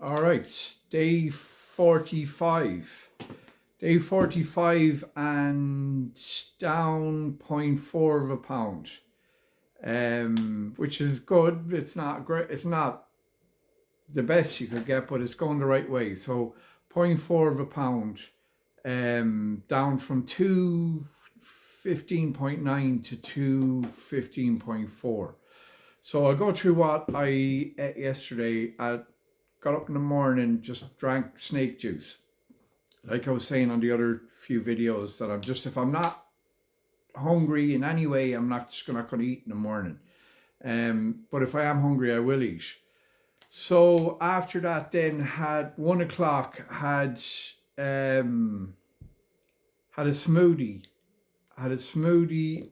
All right, day 45. Day 45 and down zero point 0.4 of a pound, which is good. It's not great. It's not the best you could get, but it's going the right way. So zero point 0.4 of a pound, down from 215.9 to 215.4. So I'll go through what I ate yesterday. I got up in the morning, just drank snake juice. Like I was saying on the other few videos, that if I'm not hungry in any way, I'm not going to eat in the morning. But if I am hungry, I will eat. So after that, then had 1 o'clock, had a smoothie,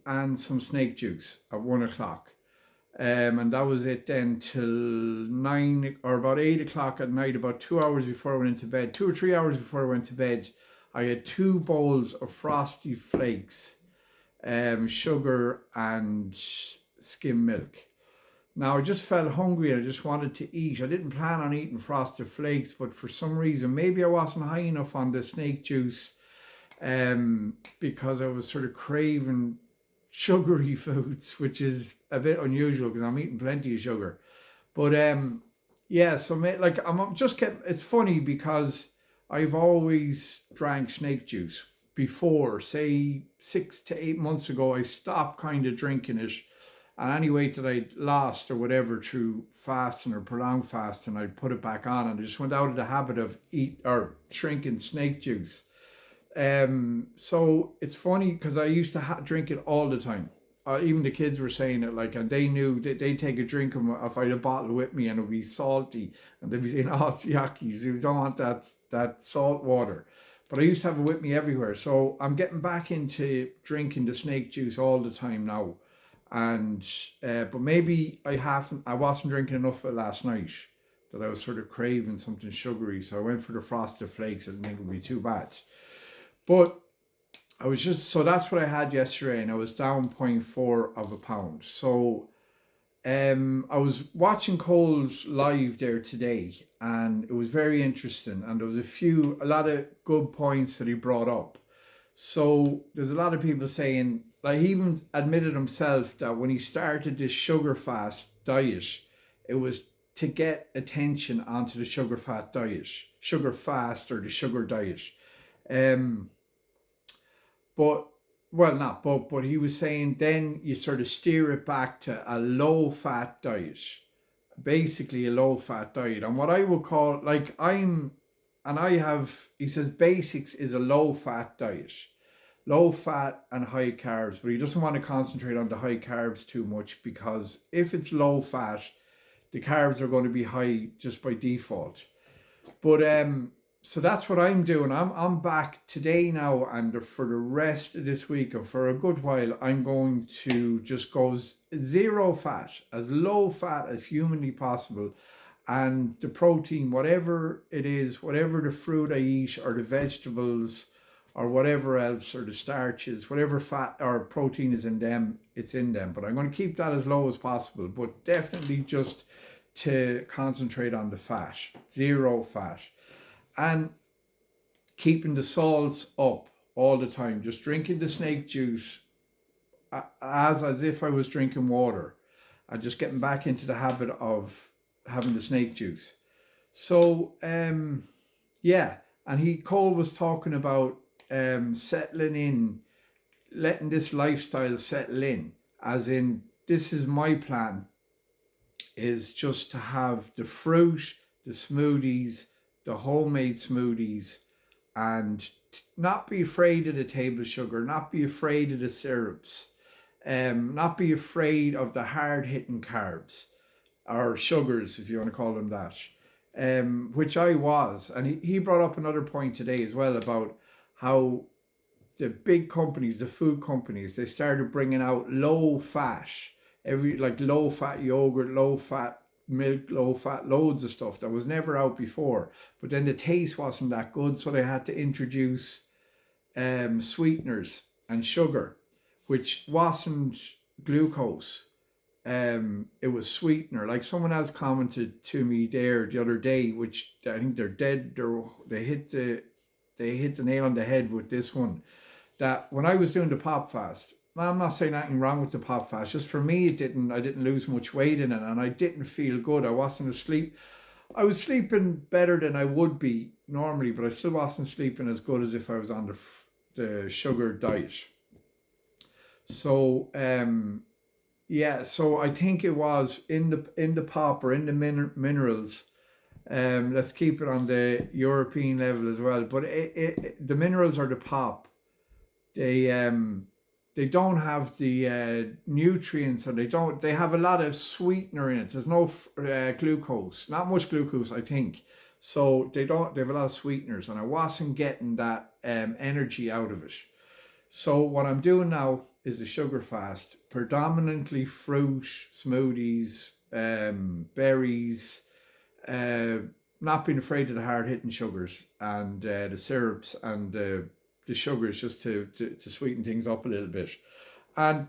and some snake juice at 1 o'clock. And that was it then till 9 or about 8 o'clock at night, about 2 hours before I went into bed, 2 or 3 hours before I went to bed. I had 2 bowls of Frosty Flakes, sugar and skim milk. Now I just felt hungry and I just wanted to eat. I didn't plan on eating Frosted Flakes, but for some reason, maybe I wasn't high enough on the snake juice, because I was sort of craving sugary foods, which is a bit unusual because I'm eating plenty of sugar. But yeah, so like I'm just kept. It's funny because I've always drank snake juice before. Say 6 to 8 months ago, I stopped kind of drinking it, and any weight that I'd lost or whatever through fasting or prolonged fasting, I'd put it back on, and I just went out of the habit of eat or drinking snake juice. So it's funny because I used to drink it all the time. Even the kids were saying it, like, and they knew that they'd take a drink if I had a bottle with me and it would be salty, and they'd be saying, "Oh, it's yucky. You don't want that salt water." But I used to have it with me everywhere, so I'm getting back into drinking the snake juice all the time now. And but maybe I wasn't drinking enough of it last night, that I was sort of craving something sugary, so I went for the Frosted Flakes. I didn't think it would be too bad. But so that's what I had yesterday, and I was down zero point 0.4 of a pound. So I was watching Cole's live there today, and it was very interesting, and there was a lot of good points that he brought up. So there's a lot of people saying, like, he even admitted himself that when he started this sugar fast diet, it was to get attention onto the sugar fast or the sugar diet. Um, but well, not but he was saying then you sort of steer it back to a low fat diet, basically a low fat diet. And what I would call, like, he says basics is a low fat diet, low fat and high carbs, but he doesn't want to concentrate on the high carbs too much, because if it's low fat, the carbs are going to be high just by default. But so that's what I'm doing. I'm back today now, and for the rest of this week and for a good while, I'm going to just go zero fat, as low fat as humanly possible, and the protein, whatever it is, whatever the fruit I eat or the vegetables or whatever else, or the starches, whatever fat or protein is in them, it's in them. But I'm going to keep that as low as possible, but definitely just to concentrate on the fat, zero fat, and keeping the salts up all the time, just drinking the snake juice as if I was drinking water, and just getting back into the habit of having the snake juice. So yeah, and Cole was talking about settling in, letting this lifestyle settle in, as in, this is my plan, is just to have the fruit, the smoothies, the homemade smoothies, and not be afraid of the table sugar, not be afraid of the syrups, not be afraid of the hard hitting carbs or sugars, if you want to call them that, which I was. And he brought up another point today as well about how the big companies, the food companies, they started bringing out low fat, like low fat yogurt, low fat milk, low fat, loads of stuff that was never out before. But then the taste wasn't that good, so they had to introduce sweeteners and sugar, which wasn't glucose. it was sweetener. Like someone else commented to me there the other day, which I think they're dead. They hit the nail on the head with this one. That when I was doing the pop fast, now I'm not saying anything wrong with the pop fast. Just for me, it didn't. I didn't lose much weight in it, and I didn't feel good. I wasn't asleep. I was sleeping better than I would be normally, but I still wasn't sleeping as good as if I was on the sugar diet. So yeah, so I think it was in the pop or in the minerals. Let's keep it on the European level as well. But the minerals or the pop, they they don't have the nutrients, or they have a lot of sweetener in it. There's no glucose, not much glucose, I think. So they have a lot of sweeteners, and I wasn't getting that energy out of it. So what I'm doing now is a sugar fast, predominantly fruit, smoothies, berries, uh, not being afraid of the hard hitting sugars and the syrups and the sugars, just to sweeten things up a little bit. And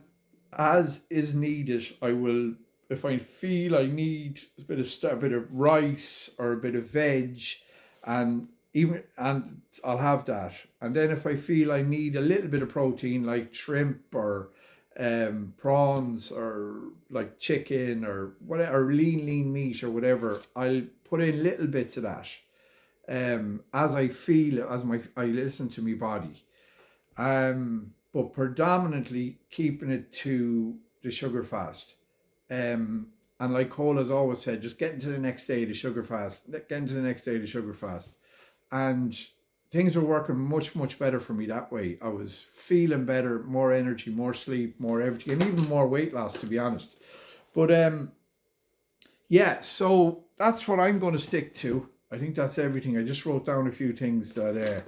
as is needed, I will, if I feel I need a bit of rice or a bit of veg, and I'll have that. And then if I feel I need a little bit of protein, like shrimp or prawns or like chicken or whatever, or lean meat or whatever, I'll put in little bits of that. As I feel, I listen to my body. But predominantly keeping it to the sugar fast. And like Cole has always said, just getting to the next day of the sugar fast, getting to the next day of the sugar fast. And things were working much better for me that way. I was feeling better, more energy, more sleep, more everything, and even more weight loss, to be honest. But yeah, so that's what I'm going to stick to. I think that's everything. I just wrote down a few things that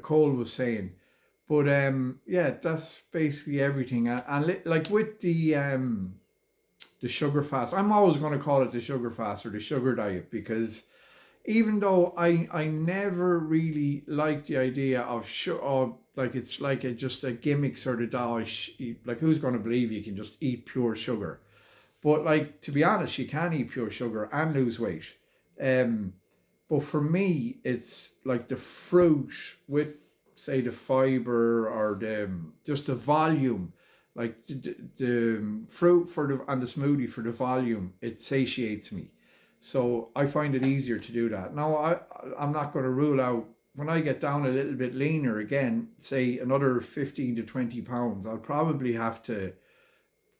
Cole was saying. But yeah, that's basically everything. And like with the sugar fast, I'm always going to call it the sugar fast or the sugar diet, because even though I never really liked the idea of like it's like just a gimmick sort of diet. Like, who's going to believe you can just eat pure sugar? But like, to be honest, you can eat pure sugar and lose weight. Um, but for me, it's like the fruit with, say, the fiber or just the volume. Like the fruit for and the smoothie for the volume, it satiates me. So I find it easier to do that. Now I'm not going to rule out, when I get down a little bit leaner again, say another 15 to 20 pounds, I'll probably have to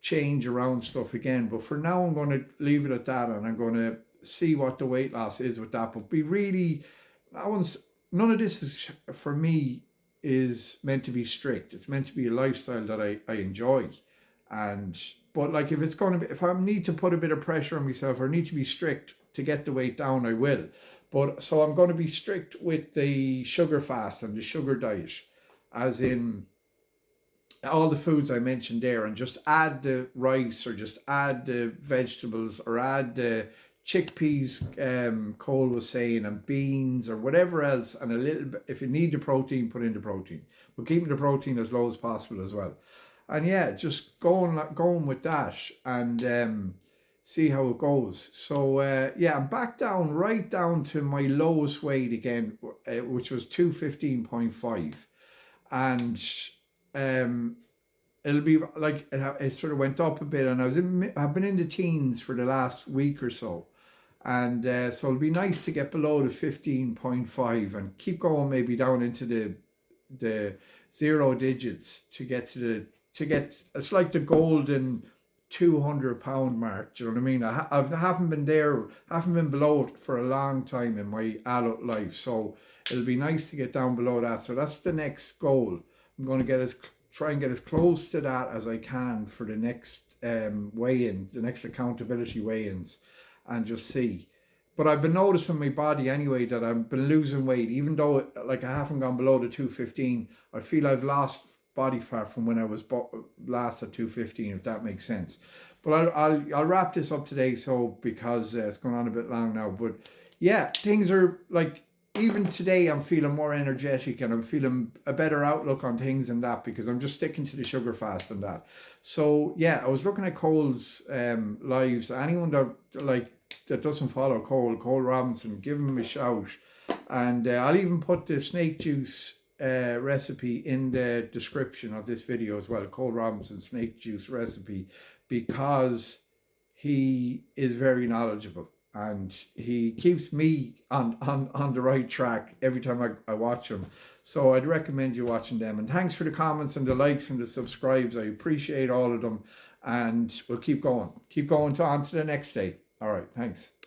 change around stuff again. But for now, I'm going to leave it at that, and I'm going to see what the weight loss is with that. But be really, that one's, none of this is for me is meant to be strict. It's meant to be a lifestyle that I enjoy. And but like, if it's going to be, if I need to put a bit of pressure on myself or need to be strict to get the weight down, I will. But so I'm going to be strict with the sugar fast and the sugar diet, as in all the foods I mentioned there, and just add the rice or just add the vegetables or add the chickpeas, Cole was saying, and beans or whatever else, and a little bit, if you need the protein, put in the protein, but keeping the protein as low as possible as well. And yeah, just going with that, and see how it goes. So yeah, I'm back down, right down to my lowest weight again, which was 215.5. And um it'll be like it sort of went up a bit, and I've been in the teens for the last week or so. And so it'll be nice to get below the 15.5 and keep going, maybe down into the zero digits to get to get, it's like the golden 200 pound mark. Do you know what I mean? I haven't been there, haven't been below it for a long time in my adult life. So it'll be nice to get down below that. So that's the next goal. I'm going to try and get as close to that as I can for the next weigh-in, the next accountability weigh-ins, and just see. But I've been noticing my body anyway that I've been losing weight, even though like I haven't gone below the 215. I feel I've lost body fat from when I was last at 215, if that makes sense. But I'll wrap this up today, so because it's going on a bit long now. But yeah, things are like, even today I'm feeling more energetic and I'm feeling a better outlook on things and that, because I'm just sticking to the sugar fast and that. So yeah, I was looking at Cole's lives. Anyone that that doesn't follow Cole Robinson, give him a shout. And I'll even put the snake juice recipe in the description of this video as well. Cole Robinson snake juice recipe, because he is very knowledgeable and he keeps me on the right track every time I watch him. So I'd recommend you watching them. And thanks for the comments and the likes and the subscribes. I appreciate all of them. And we'll keep going. Keep going on to the next day. All right. Thanks.